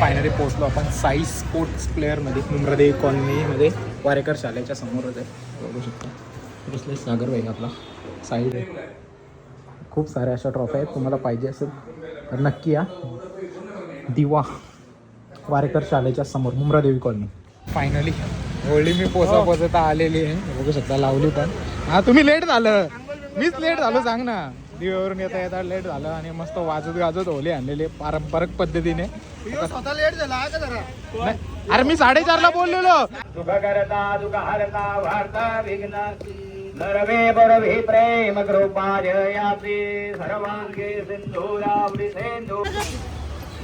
Finally पोहोचलो आपण Sai sports प्लेअरमध्ये मुंब्रादेवी कॉलनीमध्ये वारेकर शाळेच्या समोरच आहे. बघू शकतो बसले सागर भाई आपला साईड आहे. खूप साऱ्या अशा ट्रॉफ्या आहेत. तुम्हाला पाहिजे असेल तर नक्की या. दिवा वारेकर शाळेच्या समोर मुंब्रादेवी कॉलनी. फायनली होळी मी पोचता आलेली आहे. बघू शकता लावली पण. हा तुम्ही लेट झालं, मीच लेट झालो सांग ना. दिव्यावरून येता येता लेट झालं आणि मस्त वाजत गाजत होली आणलेली पारंपरिक पद्धतीने. स्वतः लेट झाला का जरा? अरे मी 4:30ला बोललेलो. सुख करता दुख हरता वार्ता विघ्नासी नरवे बरवे प्रेम कृपाय यासी सर्वांगे सिंधुरावली सिंधू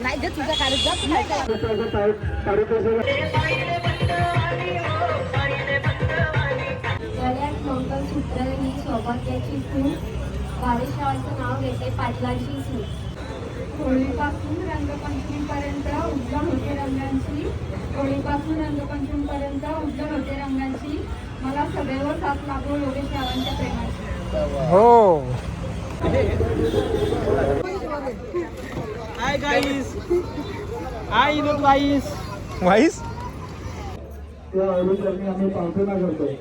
नाही जे तुझा काढत जा. गळ्यात मंगळसूत्र ही सौभाग्याची खूण, बारिशाचं नाव घेते पाटलाची सून. होळीपासून रंगपंचमीपर्यंत उज्ज्वल होते रंगांची, होळीपासून रंगपंचमीपर्यंत उज्ज्वल होते रंगांची, मला सदैव साथ लागो योगेश रावांच्या प्रेमाची. हो हाय गाईस, हाय इनोद गाईस. वाईस आम्ही प्रार्थना करतोय.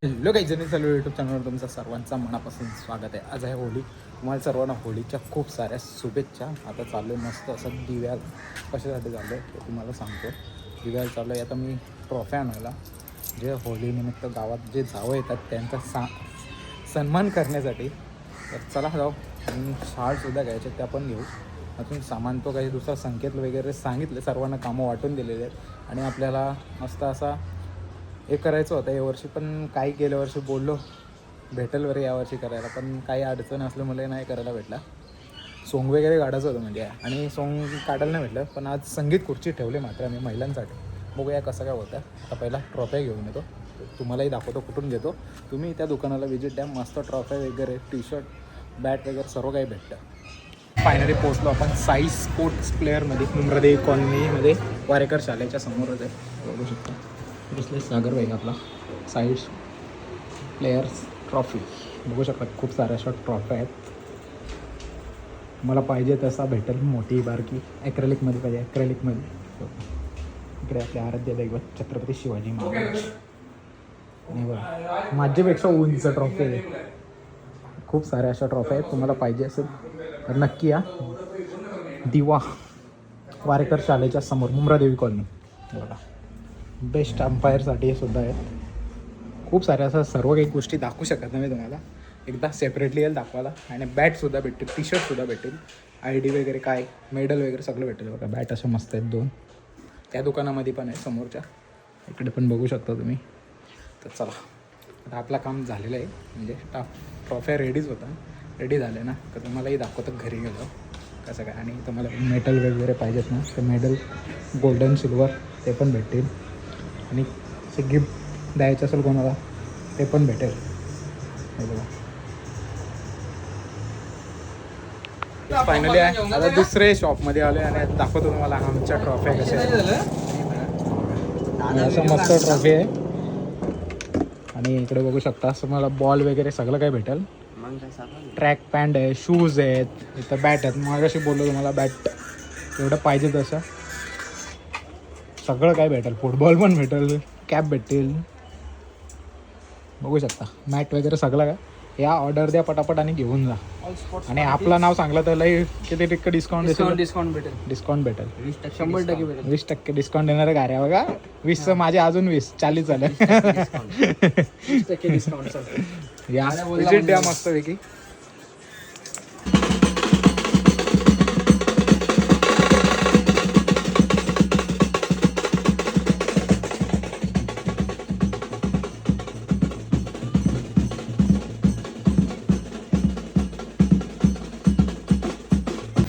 हॅलो काही जणी चालू यूट्यूब चॅनलवर तुमचं सर्वांचं मनापासून स्वागत आहे. आज आहे होळी. तुम्हाला सर्वांना होळीच्या खूप साऱ्या शुभेच्छा. आता चालू आहे मस्त असं दिव्याल. कशासाठी चालू आहे ते तुम्हाला सांगतो. दिव्याल चालू आहे आता मी ट्रॉफ्या आणायला. जे होळीनिमित्त गावात जे जावं येतात त्यांचा सन्मान करण्यासाठी. तर चला जाऊ. आणि शाळसुद्धा घ्यायचे त्या पण घेऊ. अजून सामान तो काही दुसरा संकेत वगैरे सांगितले. सर्वांना कामं वाटून दिलेले आहेत आणि आपल्याला मस्त असा हे करायचं होतं यावर्षी. पण काही गेल्या वर्षी बोललो भेटेल वगैरे यावर्षी करायला, पण काही अडचण असल्यामुळे नाही करायला भेटला. सोंग वगैरे काढायचं होतं म्हणजे आणि सोंग काढायला नाही भेटलं. पण आज संगीत खुर्ची ठेवली मात्र आम्ही महिलांसाठी. बघूया कसं काय होतं. आता पहिला ट्रॉफ्या घेऊन येतो, तुम्हालाही दाखवतो कुठून घेतो. तुम्ही त्या दुकानाला व्हिजिट द्या. मस्त ट्रॉफ्या वगैरे टी शर्ट बॅट वगैरे सर्व काही भेटतं. फायनली पोहोचलो आपण साई स्पोर्ट्स प्लेअरमध्ये मुंब्रादेवी कॉलनीमध्ये वारेकर शाळेच्या समोरच आहे. बघू शकता बसले सागर भाई आपला साईड प्लेयर्स ट्रॉफी. बघू शकता खूप साऱ्या अशा ट्रॉफ्या आहेत. मला पाहिजे तसा भेटेल. मोठी बारकी ॲक्रेलिकमध्ये पाहिजे ॲक्रेलिकमध्ये. इकडे आपले आराध्य दैवत छत्रपती शिवाजी महाराज. आणि बघा माझ्यापेक्षा उंच ट्रॉफी आहे. खूप साऱ्या अशा ट्रॉफ्या आहेत. तुम्हाला पाहिजे असेल तर नक्की या. दिवा वारेकर शाळेच्या समोर मुंब्रादेवी कॉलनी. बघा बेस्ट अंपायरसाठी सुद्धा आहेत. खूप साऱ्या असं सर्व काही गोष्टी दाखवू शकत नाही मी तुम्हाला. एकदा सेपरेटली येईल दाखवायला. आणि बॅटसुद्धा भेटतील, टी शर्टसुद्धा भेटेल, ID वगैरे काय मेडल वगैरे सगळं भेटेल. बघा बॅट अशा मस्त आहेत 2. त्या दुकानामध्ये पण आहे समोरच्या. इकडे पण बघू शकता तुम्ही. तर चला आता आपलं काम झालेलं आहे. म्हणजे ट्रॉफ्या रेडीच होता. रेडी झाले ना तर तुम्हालाही दाखवतो घरी गेलो कसं काय. आणि तुम्हाला मेडल वगैरे पाहिजेत ना ते मेडल गोल्डन सिल्वर ते पण भेटतील. आणि ते गिफ्ट द्यायचं असेल कोणाला ते पण भेटेल. हे बघा फायनली आहे. आता दुसरे शॉपमध्ये आले आणि दाखवतो तुम्हाला आमच्या ट्रॉफ्या कशा आहेत. असं मस्त ट्रॉफी आहे. आणि इकडे बघू शकता असं मला बॉल वगैरे सगळं काही भेटेल. ट्रॅक पॅन्ट आहे, शूज आहेत, इथं बॅट आहेत. मागाशी बोललो तुम्हाला बॅट एवढं पाहिजे तसं सगळं काय भेटेल. फुटबॉल पण भेटेल, कॅप भेटेल. बघू शकता मॅट वगैरे सगळं काय. या ऑर्डर द्या पटापट आणि घेऊन जा. आणि आपलं नाव सांगलं तर लई किती टक्के डिस्काउंट भेटेल. डिस्काउंट भेटेल. 100% भेटेल. 20% डिस्काउंट देणार आहे गाड्या बघा. 20 माझे अजून 20 40 झालं. 20% डिस्काउंट. या विजिट द्या मस्तपैकी.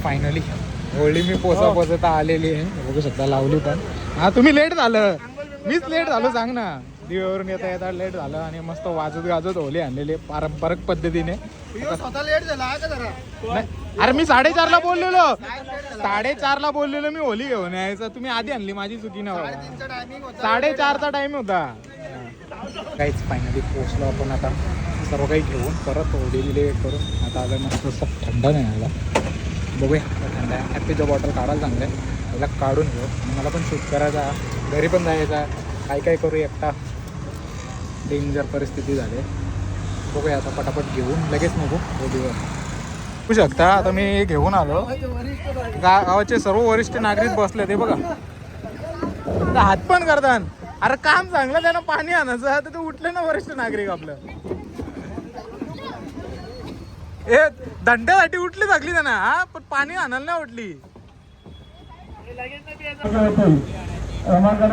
फायनली होळी मी पोचता आलेली आहे. बघू शकता लावली पण. हा तुम्ही लेट झालं, मीच लेट झालो सांग ना. दिव्यावरून येता येता लेट झालं आणि मस्त वाजत गाजत होली आणलेली पारंपरिक पद्धतीने. स्वतः लेट झाला का जरा? नाही, अरे मी 4:30ला बोललेलो. 4:30ला बोललेलो मी होली घेऊन यायचं. तुम्ही आधी आणली, माझी चुकी ना. 4:30चा टाइम होता. काहीच फायनली पोहोचलो आपण आता सर्व काही घेऊन परत होली बिले करून आता आलं. मस्त असं थंड नाही आला. बघूया थंड आहे. हॅपीचं बॉटल काढायला चांगलं आहे. त्याला काढून घेऊ. मला पण शूट करायचा, घरी पण जायचा, काय करू एकटा. डेंजर परिस्थिती झाली. बघूया आता पटापट घेऊन लगेच नको होलीवर. बघू शकता आता मी घेऊन आलो. गावाचे सर्व वरिष्ठ नागरिक बसले ते बघा. हात पण करतात. अरे काम चांगलं त्यानं पाणी आणायचं तर ते उठले ना वरिष्ठ नागरिक आपलं. ए दंड्यासाठी उठली लागली त्यांना. हा पण पाणी आणायला नाही उठली.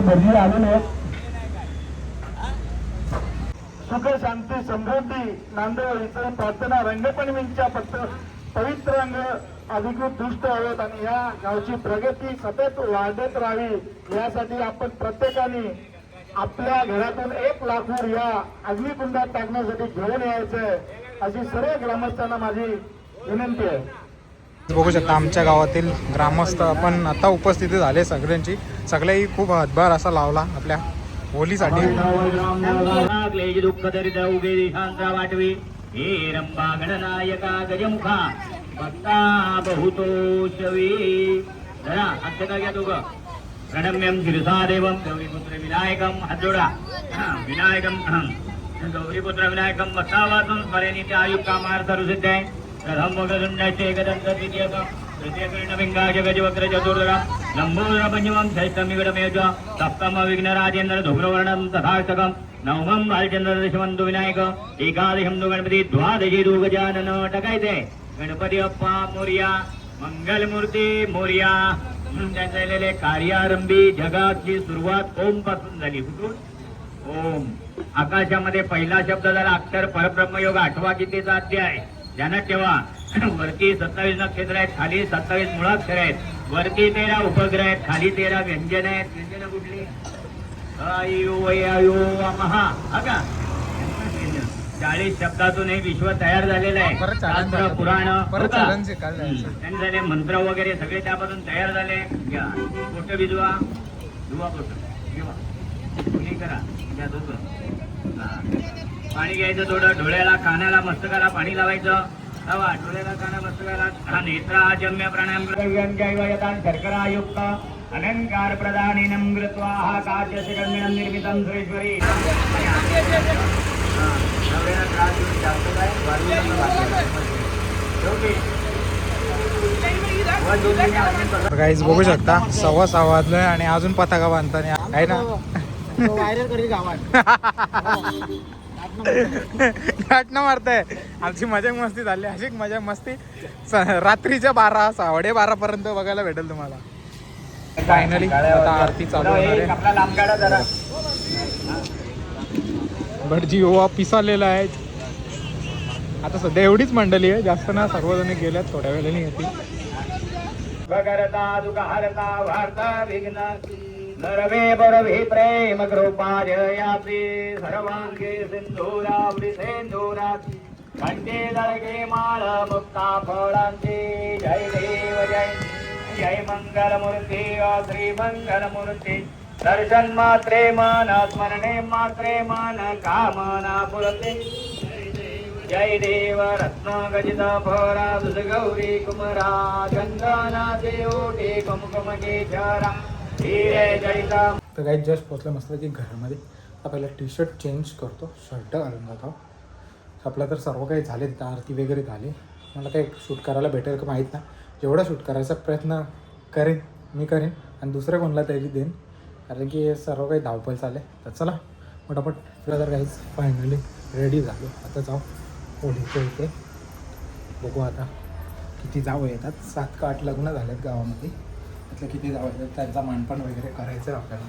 भरली आलेले सुख शांती समृद्धी नांदेड इतर प्रार्थना रंगपंचमीच्या पवित्र अंग अधिकृत दृष्ट हवेत आणि या गावची प्रगती सतत वाढत राहावी यासाठी आपण प्रत्येकाने आपल्या घरातून 1 लाकूड या अग्निकुंडात टाकण्यासाठी घेऊन यायचंय अशी सर्व ग्रामस्थांना माझी विनंती आहे. बघू शकता आमच्या गावातील ग्रामस्थ पण आता उपस्थिती झाले सगळ्यांची. सगळेही खूप हातभार असा लावला आपल्या होलीसाठी. क्लेश दुःख दरिद्र उभे दिशांचा वाटवी हे रंबा गणनायका गजमुखा भक्ता बहुतो शवी. जरा हात घ्या दोघं. प्रणम्यम शिरसा देवम गौरीपुत्र विनायकम. हात जोडा. विनायकम गौरीपुत्र विनायकम वसावासून स्मरेणी त्या आयुक्त कामार्थ रुसिद्ध आहे. प्रथम मोगदुंडाचे एकदंत द्वितीयकम तृतीयकर्णविंगाज गजवक्र चतुर्दरा लंबोदर पंचमं षष्ठमिगडमेज सप्तम विघ्नराजेंद्र धुम्रवर्णं तथाष्टकं नवमं बालचंद्र दशमंतु विनायक एकादशं तु गणपती द्वादशी तु गजानन. टाकायचे गणपती अप्पा मोर्या मंगलमूर्ती मोर्या. त्यांचे कार्यारंभी जगाची सुरुवात ओम पासून झाली. कुठून? ओम. आकाशामध्ये पहिला शब्द झाला अक्षर परब्रह्म योग 8वा गीतेचा अध्याय ध्यानात ठेवा. वरती 27 नक्षत्र आहेत, खाली 27 मुळाक्षर आहेत. वरती 13 उपग्रह आहेत, खाली 13 व्यंजन आहेत. व्यंजन कुठली? आयु वयायु महा. हा का 40 शब्दातून हे विश्व तयार झालेलं आहे. शास्त्र पुराण त्यांनी झाले मंत्र वगैरे सगळे त्यापासून तयार झाले. घ्या बोट भिजवा. धुवा बोट घेवा. कुणी करा घ्या दोघं. पाणी घ्यायचं थोडं. डोळ्याला कानाला मस्तकाला पाणी लावायचं. लावा डोळ्याला काना मस्तकाला. हा नेत्रा जम्य प्राणायाम शर्करा युक्त अलंकार प्रदानेनं कृत्वा हा काचशिखंडिनं निर्मितं सुरेश्वरी. गाईज बघू शकता 6:15 वाजलोय आणि अजून पताका बांधताना आहे ना. व्हायरल करी गावात. घाटणं मारताय. आमची मजा मस्ती झाली. अशी मजा मस्ती रात्रीच्या 12 12:30 पर्यंत बघायला भेटेल तुम्हाला. फायनली आता आरती चालू होणार आहे. भटजी ओवा पिसालेला आहे. आता सध्या एवढीच मंडळी आहे, जास्त ना. सर्वजण गेल्यात, थोड्या वेळाने येतील. भगरता दुःखहरता वार्ता विघ्नासी नरवे बरवे प्रेम कृपाय यात्री सर्वांगे सिंधुरावृ सिंधुराची कंठे दळगे माळ मुक्ता फळांची. जय देव जय जय मंगलमूर्ती श्री मंगलमूर्ती. दर्शन मात्रे मन स्मरणे मात्रे मन कामना पुरते. जय देव रत्न गजित भरा दुध गौरी कुमरा चंदना देवटे कुमकुम केशरा हिरे जयता. तर काही जस्ट पोचलं मस्त की घरामध्ये. आता पहिला टी-शर्ट चेंज करतो, शर्ट घालून जातो. आपलं तर सर्व काही झाले. तिथं आरती वगैरे झाली. मला काही शूट करायला भेटेल का माहीत नाही. जेवढा शूट करायचा प्रयत्न करेन मी करेन आणि दुसऱ्या कोणाला तरी देईन, कारण की सर्व काही धावपळ चालले. तर चला पटापट तर काहीच फायनली रेडी झालो. आता जाऊ होळीच्या इथे. बघू आता किती जावं येतात. 7 का 8 लग्न झालेत गावामध्ये. त्यातलं किती जावं येतात त्यांचा मानपान वगैरे करायचं आहे आपल्याला.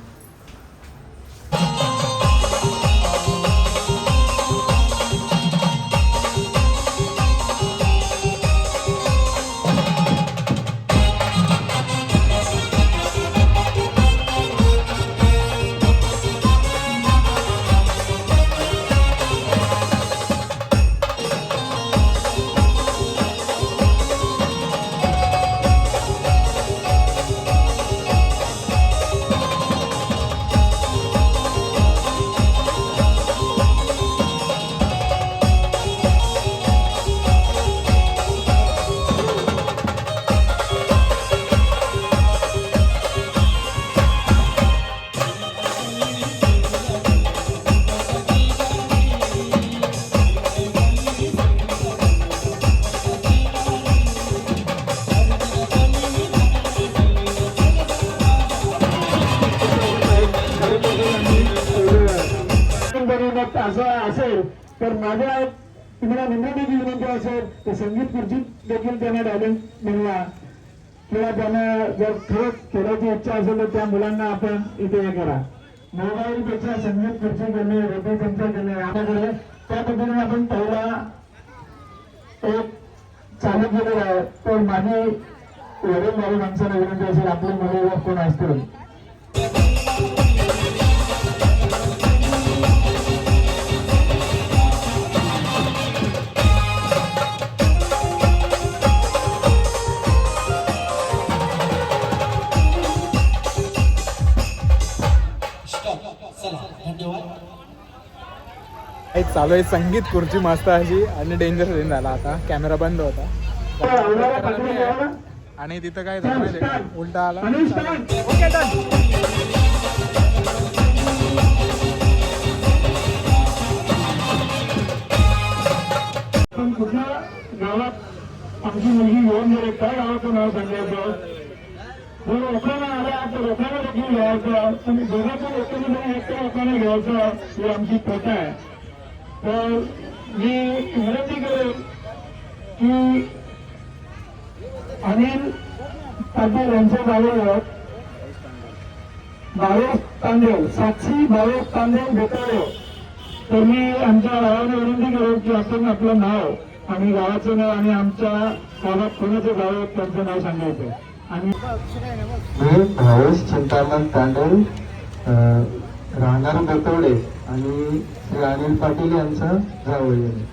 गावात असं असेल तर माझ्या तुम्हाला निमंत्रण विनंती असेल तर संगीत खुर्चीत देखील त्यांना टॅलेंट मिळवा किंवा त्यांना जर खरंच खेळायची इच्छा असेल तर त्या मुलांना आपण इथे हे करा. मोबाईलपेक्षा संगीत खुर्ची करणे रेडिओ त्यांच्या करणे आपल्याकडे त्या पद्धतीने आपण पहिला एक चालू केलेला आहे. तर माझी वडील माझ्या माणसाला विनंती असेल आपले मुलं कोण असतील एक चालू आहे संगीत खुर्ची मस्त अशी आणि डेंजर सीन झाला. आता कॅमेरा बंद होता आणि तिथं काय झालं माहिती आहे का? उलटा आला. Okay done. पण कुठल्या गावात आमची मुलगी येऊन गेली त्या गावाचं नाव सांगायचं जर लोकांना आल्या तर लोकांना देखील घ्यायचं आणि दोघांच्या लोकांनी एकट्या लोकांना घ्यायचं ही आमची प्रथा आहे. तर मी विनंती करेन की अनिल पाटील यांच्या गावावर बाळेश तांदेव साक्षी बाळेश तांदेव भेटावे. तर मी आमच्या गावाने विनंती करेन की आपण आपलं नाव आणि गावाचं नाव आणि आमच्या गावात कोणाचं गाव आहे त्यांचं नाव सांगायचं. आणि मी भावेश चिंतामण तांडल राहणार बेतवडे आणि श्री अनिल पाटील यांचं जावई आहे.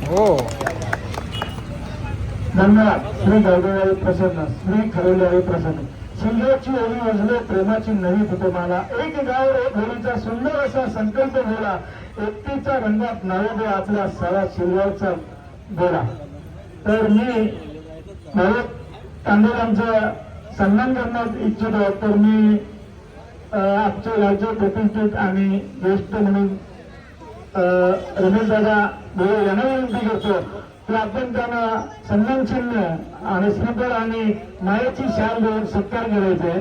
हो धन्यवाद. श्री गौरवराई प्रसन्न श्री खरवलेवाई प्रसन्न शिंगाची ओळी वाजले प्रेमाची नवी तुम्हाला एक गाव एक होळीचा सुंदर असा संकल्प झाला एकटीच्या रंगात नावे दे आपला सळा शिल्वाचा गोळा. तर मी भाऊ तांडेलांचा सन्मान करण्यात इच्छितो. तर मी आमचे राज्य प्रतिष्ठित आणि ज्येष्ठ म्हणून रमेश दादा भोळे यांना विनंती करतो की आपण त्यांना सन्मान चिन्ह आणि श्रीफळ आणि मायाची शाल देऊन सत्कार करायचे.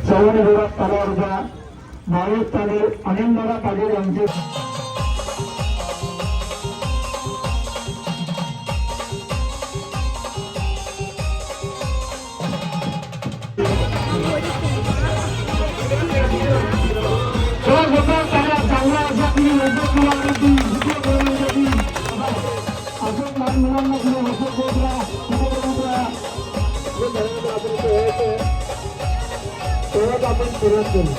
चौवडी जोरात तलावरचा भावेश पाटील अनिल पाटील यांचे चांगला असा तुम्ही अजून लहान मुलांना तेव्हाच आपण सुरुवात करू.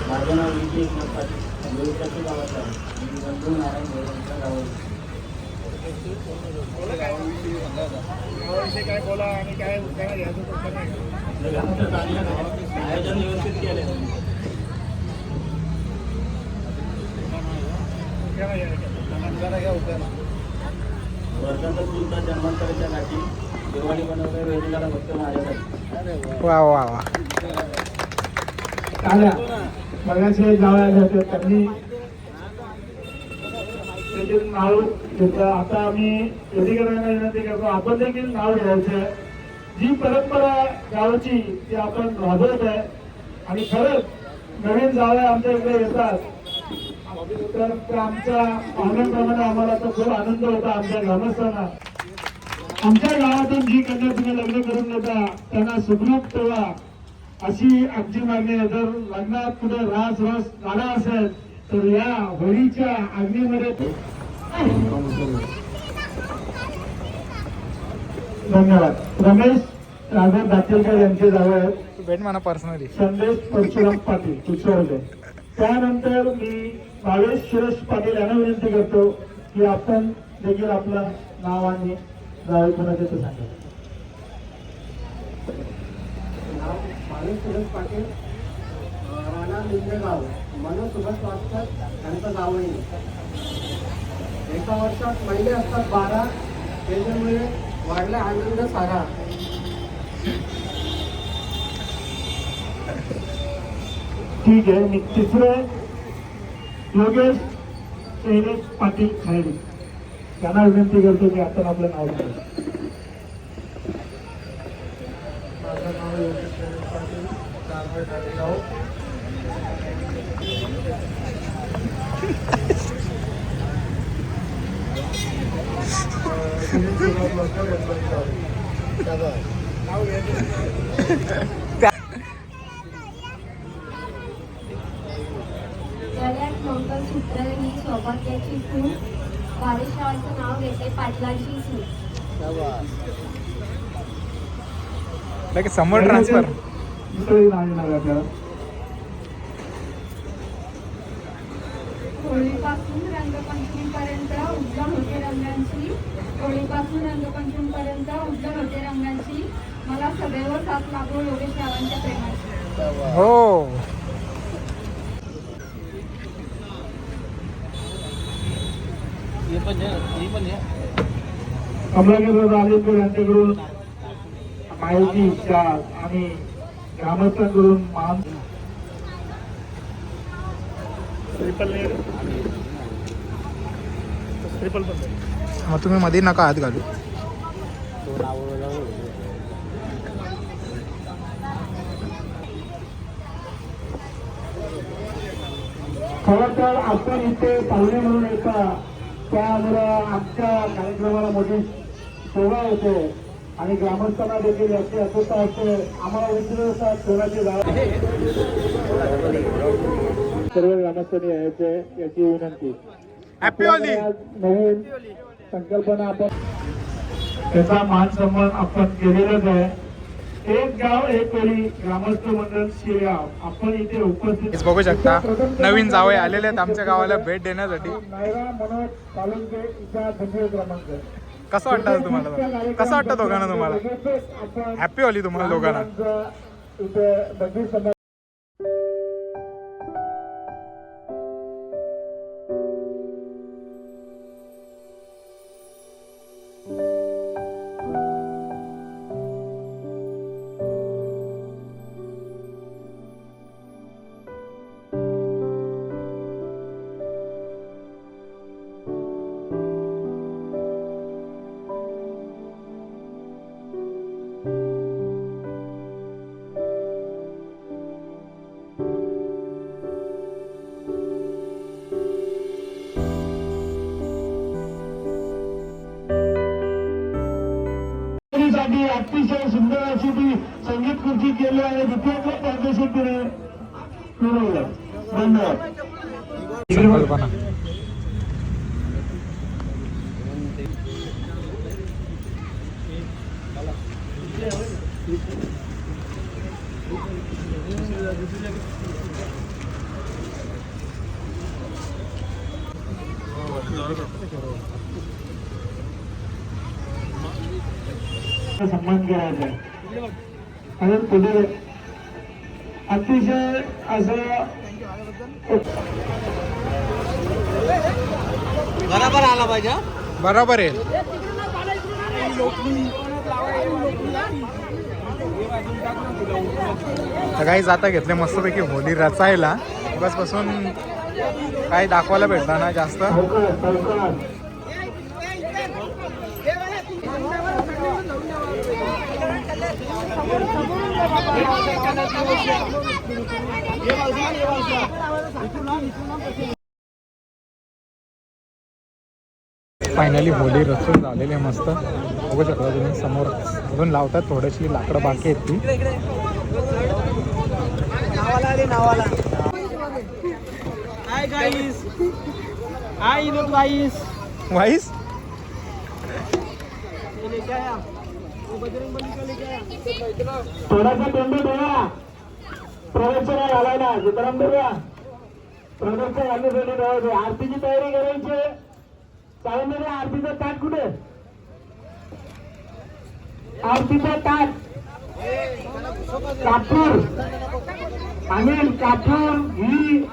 माझं नाव विजय पाटील गावात आहे. मी बंधू नारायण भोळेंच्या गावात. काय बोला आणि काय उत्तर घ्यायचं आयोजन व्यवस्थित केले. वर्षाचा तुमचा जन्मांतराच्या गाठी दिवाळी बनवल्या वेळेला फक्त माझ्यासाठी. वा वा वा. आल्या बघायचे गाव आले होते त्यांनी नाव घेतलं. आता आम्ही अधिकाऱ्यांना विनंती करतो आपण देखील नाव घ्यायचं. जी परंपरा गावची ती आपण राबवत आहे आणि खरंच नवीन जावया आमच्या इकडे येतात तर आमच्या पाहुण्यांप्रमाणे आम्हाला तर खूप आनंद होता. आमच्या ग्रामस्थांना आमच्या गावातून जी कन्या तुम्ही लग्न करून देता त्यांना सुखरूप ठेवा अशी आमची मागणी आहे. जर लग्नात कुठे रास गाडा असेल तर या होळीच्या अग्नीमध्ये धन्यवाद. रमेश राघव दातेलकर यांचे जावई आहेत भेट म्हणा पर्सनली. संदेश परशुराम पाटील कुशोळे. त्यानंतर मी भावेश सुरेश पाटील यांना विनंती करतो की आपण देखील आपलं नाव आणि गाव कोणाचे ते सांगा. भावेश सुरेश पाटील, राणा लिंगेगाव, मनोज सुभाष वास्तव यांचं गावही. एका वर्षात महिला असतात 12, त्याच्यामुळे वाढला आनंद सारा. ठीक आहे. मी तिसरे योगेश शैलेश पाटील खैरी यांना विनंती करतो की आपण आपलं नाव सांगा. माझं नाव योगेश शैलेश पाटील, कारवाई ठाणेगाव. सुनील सुभाष वास्तव यांचं गाव. नाव घ्यायचं. गळ्यात मंगलसूत्र ही सौभाग्याची खूण, बारेश्वरांचं नाव घेते पाटलांची सून. लगेच समोर ट्रान्सफर. दुसरंही नाव येणार आपल्याला. होळीपासून रंगपंचमीपर्यंत उज्ज्वल होते रंगांची, होळीपासून रंगपंचमीपर्यंत उज्ज्वल होते रंगांची, मला सदैव साथ लाभो योगेश रावांच्या प्रेमाची. हो. कमलाकर राजेंद्र यांच्याकडून माहिती इच्छा आणि ग्रामस्थांकडून मान. मग तुम्ही मध्ये नका हात घालू. खरं तर आपण इथे पाहुणे म्हणून येता त्यामुळं आमच्या कार्यक्रमाला मोठी शोभा होते आणि ग्रामस्थांना देखील याची अचूकता असते. आम्हाला विचारतात सोनाची जागा. सर्व ग्रामस्थांनी यायचे याची विनंती. Happy Holy. नवीन संकल्पना आपण त्याचा मान सन्मान आपण केलेलाच आहे. एक गाव एक वेळी ग्रामस्थ मंडळ शिरगाव आपण इथे उपस्थित बघू शकता नवीन जावई आलेले आहेत आमच्या गावाला भेट देण्यासाठी. नायरा मनोज कालुंके इचा धन्य क्रमांक. कसं वाटतं तुम्हाला? कसं वाटतं दोघांना तुम्हाला? हॅपी होली तुम्हाला दोघांना. इथे बंदी समाज साठी अतिशय सुंदर अशी ती संगीत खुर्ची केली आहे. तिथे पद्धतशीर तिने मिळवलं. धन्यवाद. संकल्पना. सन्मान करायचा आहे आणि पुढे अतिशय असं बरोबर आला पाहिजे. बरोबर आहे. काही जाता घेतले मस्तपैकी होली रचायला. बसपासून काही दाखवायला भेटला ना जास्त. फायनली होली रचून झालेली आहे मस्त. बघू शकता तुम्ही समोर अजून लावतात. थोडीशी लाकडं बाकी आहेत ती. Hi guys. हाय इनो गाईस. वाईस थोडासा पेंडू देवा प्रवचना घालायला. जितराम देवा प्रदर्शन घालण्यासाठी ठेवायचं. आरतीची तयारी करायची आहे. चालणारे आरतीचा ताट कुठे? आरतीचा ताट कापूर अनिल कापूर ही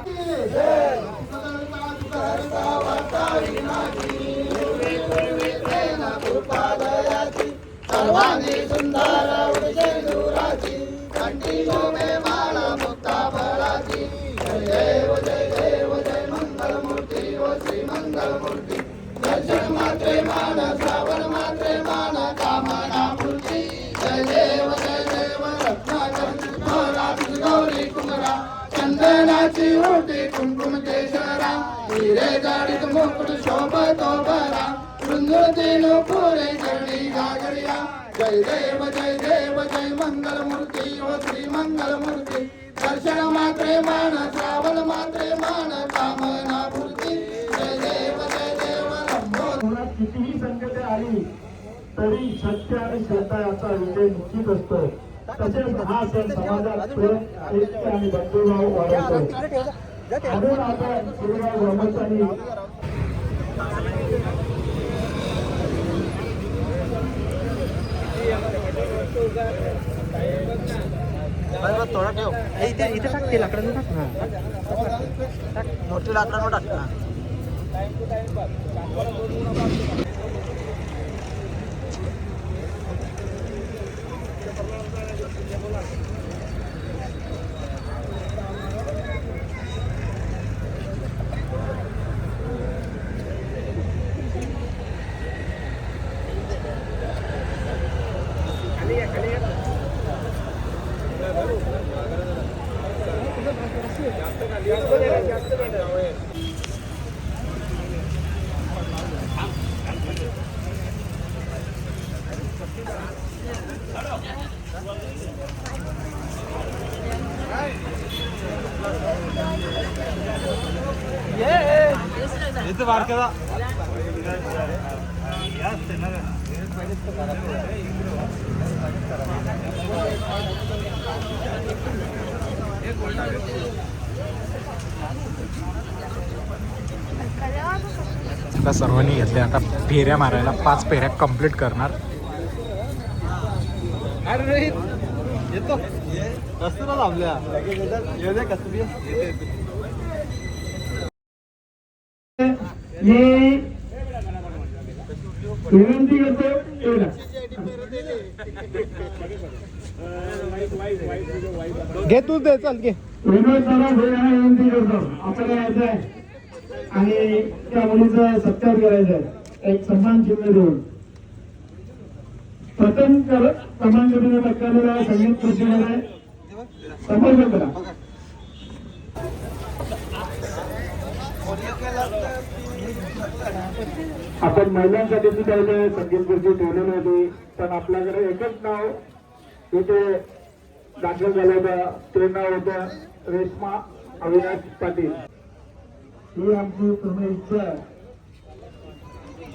चंदनाची ओटी कुंकुम केशरा हिरे जाडीत मुकुट शोभतो बरा रुंजुळतीनो पुरे चरणी गागरिया जय देव जय मंगल मूर्ती ओ श्री मंगल मूर्ती दर्शन मात्रे मान श्रावण मात्रे मान कामना मूर्ती जय देव मुळात कितीही संकटे आली तरी सत्य आणि श्रद्धा याचा विजय निश्चित असतो. तसेच हा सण समाजात प्रेम ऐक्य आणि बंधुभाव वाढवतो. म्हणून आपण गुरुराव ब्रह्मचारी थोडा ठेव इथे टाक ते लाकडानं टाक मोठी लाकडानं टाक ना. आता सर्वांनी घेतले. आता फेऱ्या मारायला 5 फेऱ्या कंप्लीट करणार. मी विनंती करतो घे तू दे चल घे. विनोद सारा विनंती करतो आपल्याला यायचं आहे आणि त्या मुलीचा सत्कार करायचा आहे. एक सन्मान चिन्ह देऊन प्रथम सन्मान चिन्ह पटकावलेला संगीत खुर्चीमध्ये समर्पण करा. आपण महिलांसाठी सुद्धा इथे संगीत खुर्ची ठेवलेली होती, पण आपल्याकडे एकच नाव इथे दाखल झालं होतं. ते नाव होतं रेश्मा अविनाश पाटील. ही आमची पूर्ण इच्छा आहे.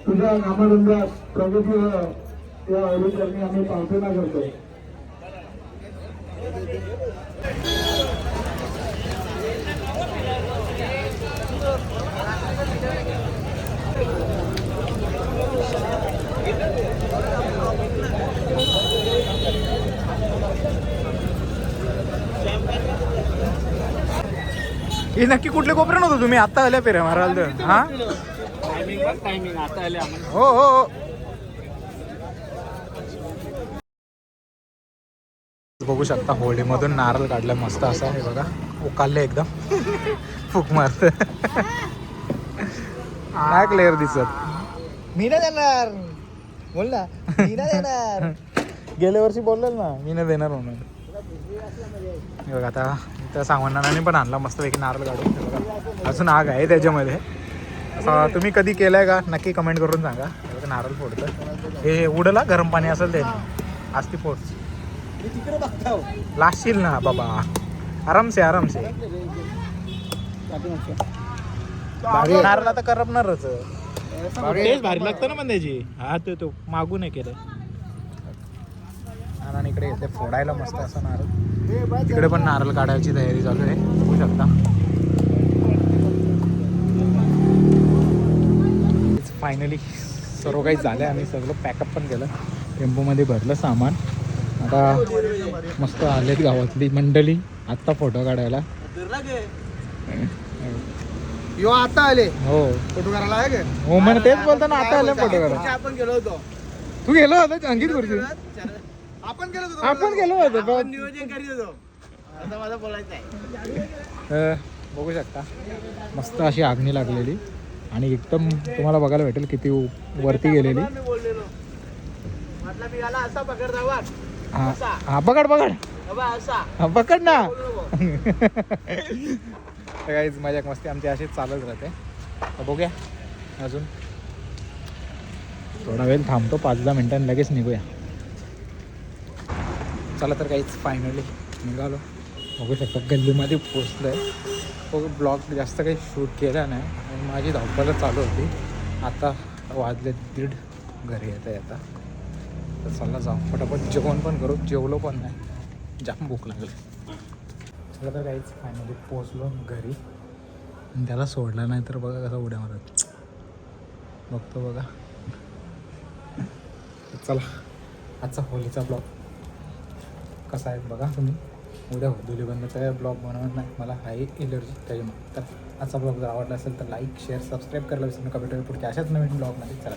तुझ्या नामानंदात प्रगती या अवधीकरणी आम्ही प्रार्थना करतो. हे नक्की कुठल्या कोपऱ्यात होतो तुम्ही? आता आल्या फेऱ्या माराल तर? हा टायमिंग आता आले हो हो हो. बघू शकता होळीमधून नारळ काढला मस्त असा आहे बघा. उकालले एकदम फुक मारत. काय क्लिअर दिसत. मी नाही देणार बोल ना. मी नाही देणार. गेल्या वर्षी बोललेल ना मी नाही देणार म्हणून. हे बघा आता त्या सावंतांनी पण आणला मस्तपैकी नारळ काढून. हे बघा अजून आग आहे त्याच्यामध्ये. तुम्ही कधी केलंय का नक्की कमेंट करून सांगा. नारळ फोडतं हे उडला गरम पाणी असेल ते आज ती फोड लाशील ना बाबा. आरामसे आरामसे. नारळ आता करपणारच. टेस्ट भारी लागतं ना पण त्याची. हा तो मागून नाही केलं. आणि इकडे येते फोडायला मस्त असं नारळ. तिकडे पण नारळ काढायची तयारी चालू आहे बघू शकता. हो काही झालं. आम्ही सगळं पॅकअप पण केलं, टेम्पोमध्ये भरलं सामान. आता मस्त आलेत गावातली मंडळी आत्ता फोटो काढायला. यो आता आले हो फोटो करायला आहे का? हो म्हण तेच बोलतो ना, आता आलं फोटो काढा. आपण गेलो होतो. तू गेलो होता अंकित गुरुजी? आपण गेलो होतो. आपण गेलो होतो. नियोजन करीत होतो. आता मला बोलायचं आहे. बघू शकता मस्त अशी आगणी लागलेली आणि एकदम तुम्हाला बघायला भेटेल किती वरती गेलेली. मी बोललेलो म्हटलं मी याला असा पकडता वाट हा पकड पकड असा हा, पकड ना. काहीच मजा मस्ती आमची अशीच चालत राहते. तर बघूया अजून थोडा वेळ थांबतो, 5-10 मिनिटांनी लगेच निघूया. चला तर काहीच फायनली निघालो. बघू शकता गल्लीमध्ये पोचलो आहे. ब्लॉग जास्त काही शूट केला नाही आणि माझी धावपळच चालू होती. आता वाजले 1:30 घरी येता येता. तर चला जाऊ फटाफट जेवण पण करू. जेवलो पण नाही, जाम भूक लागली. चला तर काहीच फायनली पोचलो घरी आणि त्याला सोडला नाही तर बघा कसा उड्या मारत बघतो बघा. चला आजचा होलीचा ब्लॉग कसा आहे बघा तुम्ही. उद्या धुलीबंदचा ब्लॉग बनवणार नाही, मला हाही एलर्जी त्याच्यामुळे. तर आजचा ब्लॉग जर आवडला असेल तर लाईक शेअर सबस्क्राईब करायला विसरू नका. भेटूया पुढच्या अशाच नवीन ब्लॉगमध्ये. चला